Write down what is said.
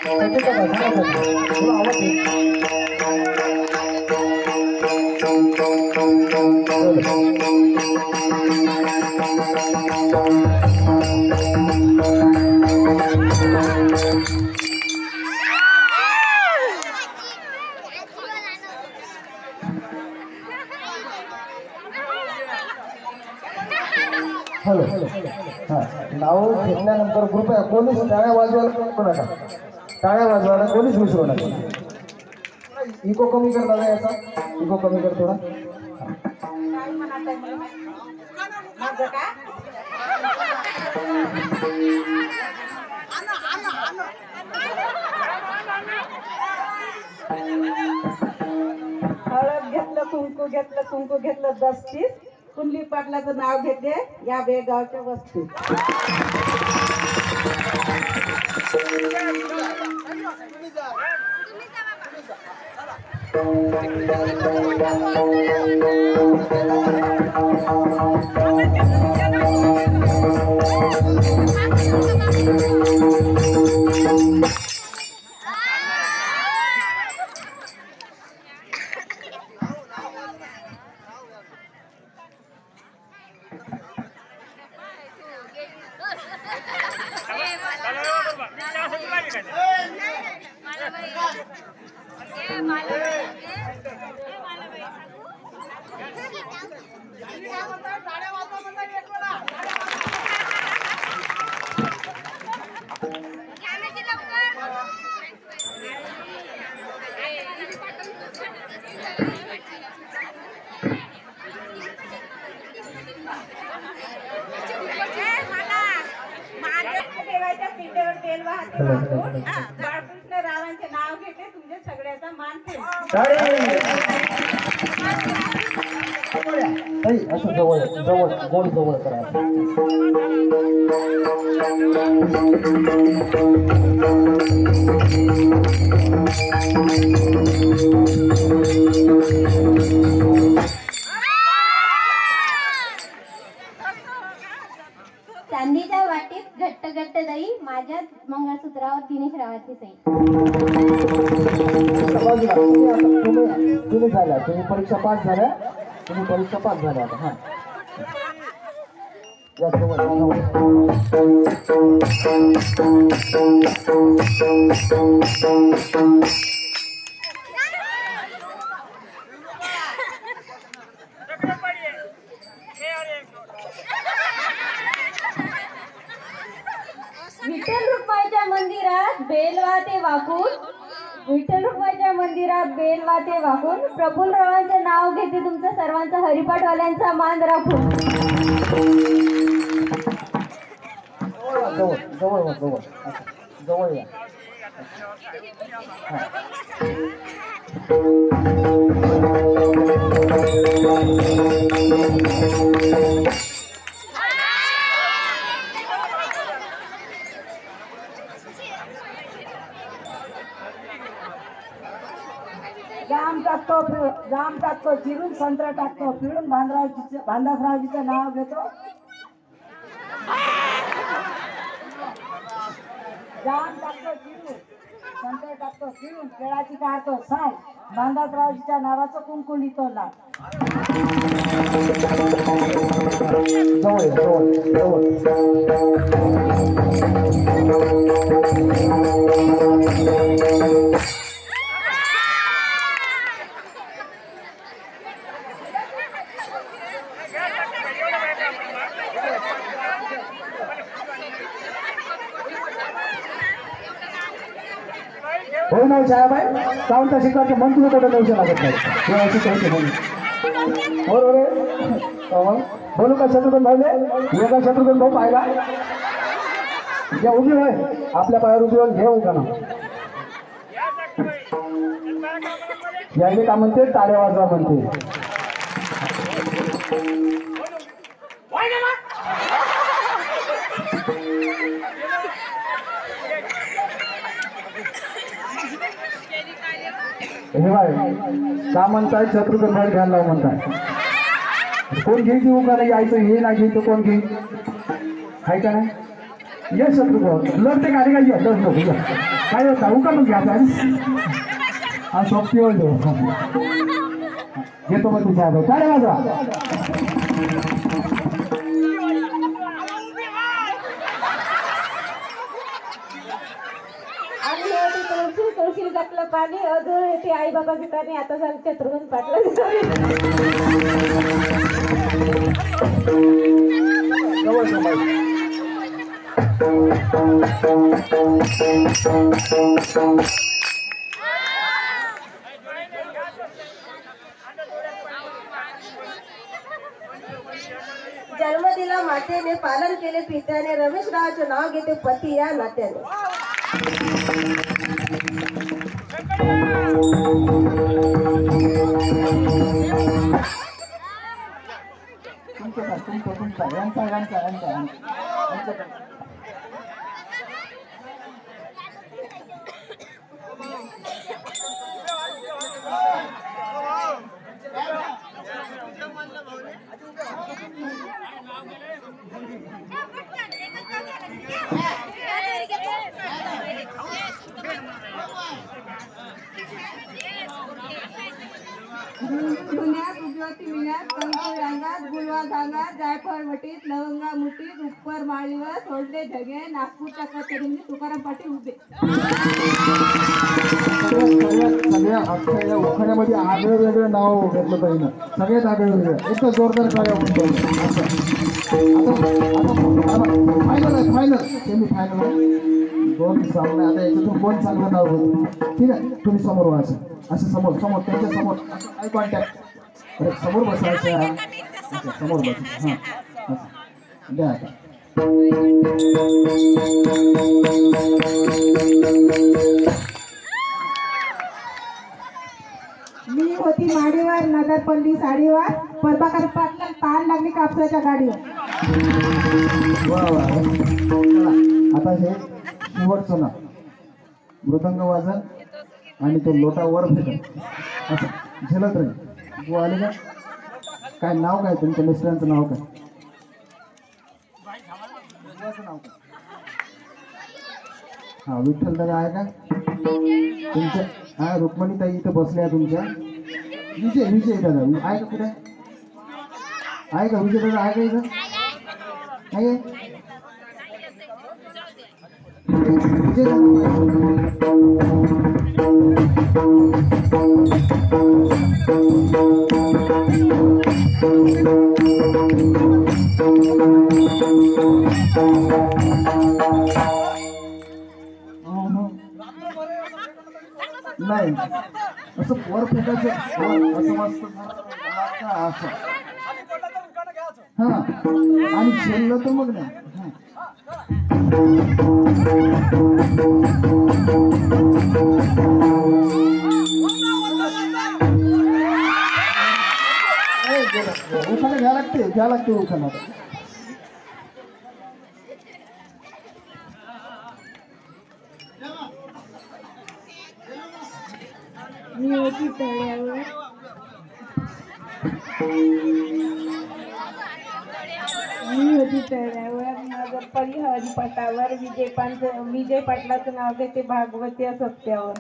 Hello हां नाव घेतल्यानंतर कृपया कोणीच टाळ्या वाजवायला नको नका. टाळ्या वाजवायला कोणीच विसरू नका. इको कमी कर दादा, याचा इको कमी कर थोडा. हळद घेतलं, कुंकू घेतलं, कुंकू घेतलं 10-30. कुंडली पाटलाचं नाव घेते या बेगावच्या वस्तीत. बाळकृष्णरावांचे नाव घेते, तुमच्या सगळ्याचा मान असं जवळ जवळ गोल जवळ करा. चांदीच्या वाटीत घट्ट घट्ट दही, माझ्या मंगळसूत्रावर दिनेश रावाची सही. तुम्ही झाल्या, तुम्ही परीक्षा पास झाल्या, तुम्ही परीक्षा पास झाल्या आता. हां विठ्ठल रुक्माईच्या मंदिरात बेलवाते वाकून, विठ्ठल रुक्माईच्या मंदिरात बेलवाते वाकून, प्रफुल्लरावांचे नाव घेते, तुमचा सर्वांचा हरिपाठवाल्यांचा मान राखून. जवळ जवळ जवळ जवळ या. जाम टाकतो चिरून, संत्रा टाकतो पिळून, भांडासरावजीचं नाव घेतो. जाम टाकतो चिरून, संत्रा टाकतो पिळून, केळाची काढतो साल, भांडासरावजीच्या नावाचं कुंकू लिहितो लाल. जवळ जवळ जवळ. हो नाही साहेबाई, काऊन त्या शिकायचे मन तुम्ही कुठं नेऊ लागत नाही. हे अशी कहते म्हणून बरोबर बोलू का शत्रुघ्न भाऊले? हे का शत्रुघ्न भाऊ पाहिला या उभी होय, आपल्या पायावर उभी होऊन घेऊ का ना. यायले का म्हणते, टाळ्या वाजवा म्हणते. हे बाय का म्हणताय, शत्रुघ्न भाऊ घ्यायला लावू म्हणताय. कोण घेईल देऊ का नाही, यायचं हे नाही घेईल तर कोण घेईल, आहे का नाही. ये शत्रुघ्न लढते का नाही, का ये लढ नको. काय होता उका मग घ्यायचा हा सोपी होईल घेतो मग तुझ्या काय माझा आणि तुळशी टाकलं पाणी अजून ते आई बाबाची पाणी आता झालं छत्रपती पाटला जन्म दिला मातेने, पालन केले पित्याने, रमेश रावाचे नाव घेते पती या नात्याने. धुण्यात उजवती मिळ्यात कंकू रांगात गुलवा गांगात जायफळ वटीत लवंगा मुठीत उप्पर माळीवर सोडले ढगे नागपूरच्या कचेरीने तुकाराम पाटील उभे. सगळ्या अख्ख्या या उखाण्यामध्ये आगळं वेगळं नाव घेतलं पाहिजे सगळ्यात आगळं वेगळं एकदम जोरदार काय फायनल आहे फायनल सेमी फायनल दोन सामने आता याच्यातून कोण चांगलं नाव होतं ठीक आहे तुम्ही समोर व्हायचं असं समोर समोर त्यांच्या समोर आय कॉन्टॅक्ट अरे समोर बसायचं समोर बसायचं हां द्या आता मी होती माडीवर नगरपल्ली साडीवर प्रभाकर पाटला ताण लागली कापसाच्या गाडीवर. वा वा चला आता हे शेवटचं ना मृदंग वाजन आणि तो लोटा वर फेकत असं झेलत राहील तू आले का काय नाव काय तुमच्या मिस्टरांचं नाव काय नाव काय हा विठ्ठल दादा आहे का तुमच्या हा रुक्मणी ताई इथं बसल्या तुमच्या विजय विजय दादा आहे का कुठे आहे का विजय दादा आहे का इथं आहे विजय दादा नाही असं वर फेकायचं असं मस्त असं हा आणि झेललं तर मग नाही उखाणं घ्या लागते उखाणं मी होती तळ्यावर नगरपल्ली हरिपाटावर विजय पाटलाचं नाव घेते भागवती सत्यावर.